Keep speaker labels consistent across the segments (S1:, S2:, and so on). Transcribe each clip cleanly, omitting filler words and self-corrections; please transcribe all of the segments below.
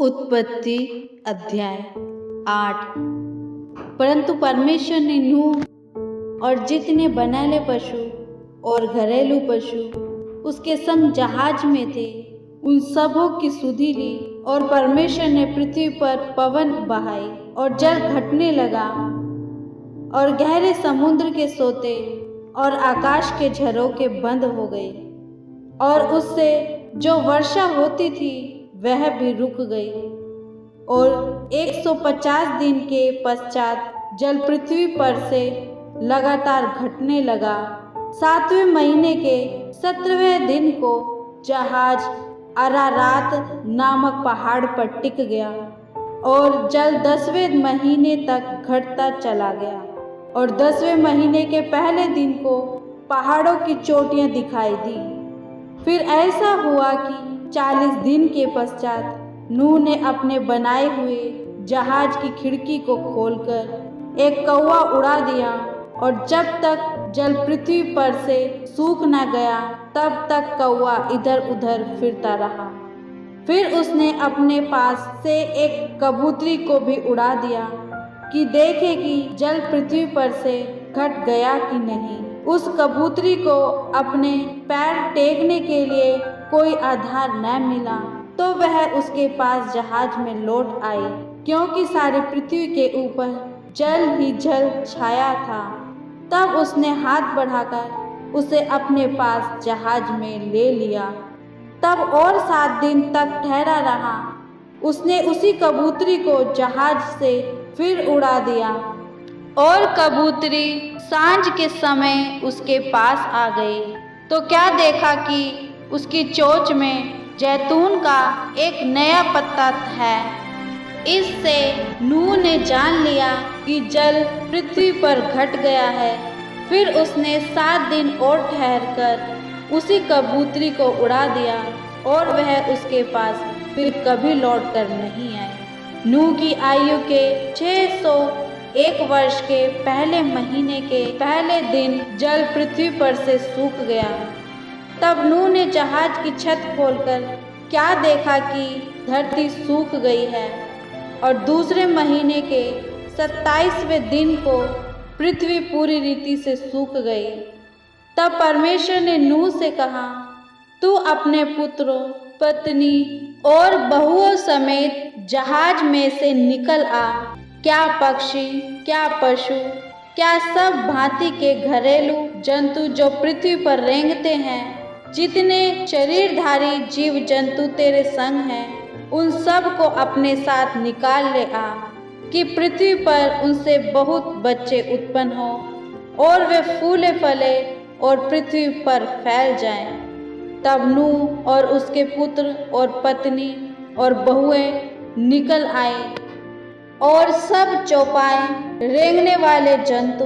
S1: उत्पत्ति अध्याय 8। परंतु परमेश्वर ने नूह और जितने बनैले पशु और घरेलू पशु उसके संग जहाज में थे उन सबों की सुधि ली। और परमेश्वर ने पृथ्वी पर पवन बहाई और जल घटने लगा और गहरे समुद्र के सोते और आकाश के झरोखे बंद हो गए और उससे जो वर्षा होती थी वह भी रुक गई। और 150 दिन के पश्चात जल पृथ्वी पर से लगातार घटने लगा। 7वें महीने के 17वें दिन को जहाज अरारात नामक पहाड़ पर टिक गया और जल 10वें महीने तक घटता चला गया। और 10वें महीने के पहले दिन को पहाड़ों की चोटियां दिखाई दी। फिर ऐसा हुआ कि 40 दिन के पश्चात नूह ने अपने बनाए हुए जहाज की खिड़की को खोलकर एक कौवा उड़ा दिया। और जब तक जल पृथ्वी पर से सूख न गया तब तक कौवा इधर उधर फिरता रहा। फिर उसने अपने पास से एक कबूतरी को भी उड़ा दिया कि देखे कि जल पृथ्वी पर से घट गया कि नहीं। उस कबूतरी को अपने पैर टेकने के लिए कोई आधार न मिला तो वह उसके पास जहाज में लौट आई, क्योंकि सारी पृथ्वी के ऊपर जल ही जल छाया था। तब उसने हाथ बढ़ाकर उसे अपने पास जहाज में ले लिया। तब और 7 दिन तक ठहरा रहा। उसने उसी कबूतरी को जहाज से फिर उड़ा दिया और कबूतरी सांझ के समय उसके पास आ गई तो क्या देखा कि उसकी चोंच में जैतून का एक नया पत्ता है। इससे नूह ने जान लिया कि जल पृथ्वी पर घट गया है। फिर उसने 7 दिन और ठहरकर उसी कबूतरी को उड़ा दिया और वह उसके पास फिर कभी लौट कर नहीं आई। नूह की आयु के 601 वर्ष के पहले महीने के पहले दिन जल पृथ्वी पर से सूख गया। तब नूह ने जहाज की छत खोलकर क्या देखा कि धरती सूख गई है। और दूसरे महीने के 27वें दिन को पृथ्वी पूरी रीति से सूख गई। तब परमेश्वर ने नूह से कहा, तू अपने पुत्रों, पत्नी और बहुओं समेत जहाज में से निकल आ। क्या पक्षी, क्या पशु, क्या सब भांति के घरेलू जंतु जो पृथ्वी पर रेंगते हैं, जितने शरीरधारी जीव जंतु तेरे संग हैं, उन सब को अपने साथ निकाल ले आ, कि पृथ्वी पर उनसे बहुत बच्चे उत्पन्न हो और वे फूले फले और पृथ्वी पर फैल जाएं। तब नूह और उसके पुत्र और पत्नी और बहुएं निकल आए और सब चौपाए, रेंगने वाले जंतु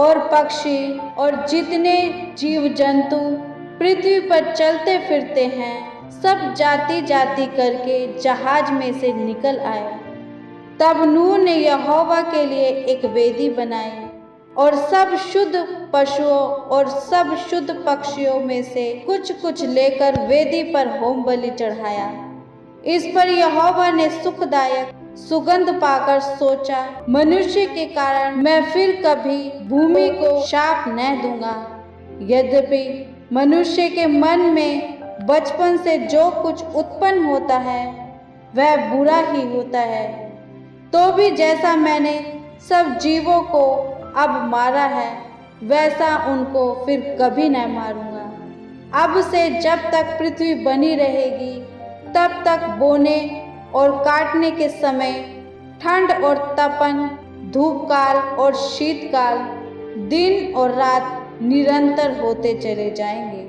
S1: और पक्षी और जितने जीव जंतु पृथ्वी पर चलते फिरते हैं, सब जाति जाति करके जहाज में से निकल आए। तब नूह ने यहोवा के लिए एक वेदी बनाई और सब शुद्ध पशुओं और सब शुद्ध पक्षियों में से कुछ कुछ लेकर वेदी पर होम बलि चढ़ाया। इस पर यहोवा ने सुखदायक सुगंध पाकर सोचा, मनुष्य के कारण मैं फिर कभी भूमि को शाप न दूंगा। यद्यपि मनुष्य के मन में बचपन से जो कुछ उत्पन्न होता है वह बुरा ही होता है, तो भी जैसा मैंने सब जीवों को अब मारा है वैसा उनको फिर कभी न मारूंगा। अब से जब तक पृथ्वी बनी रहेगी तब तक बोने और काटने के समय, ठंड और तपन, धूप काल और शीतकाल, दिन और रात निरंतर होते चले जाएंगे।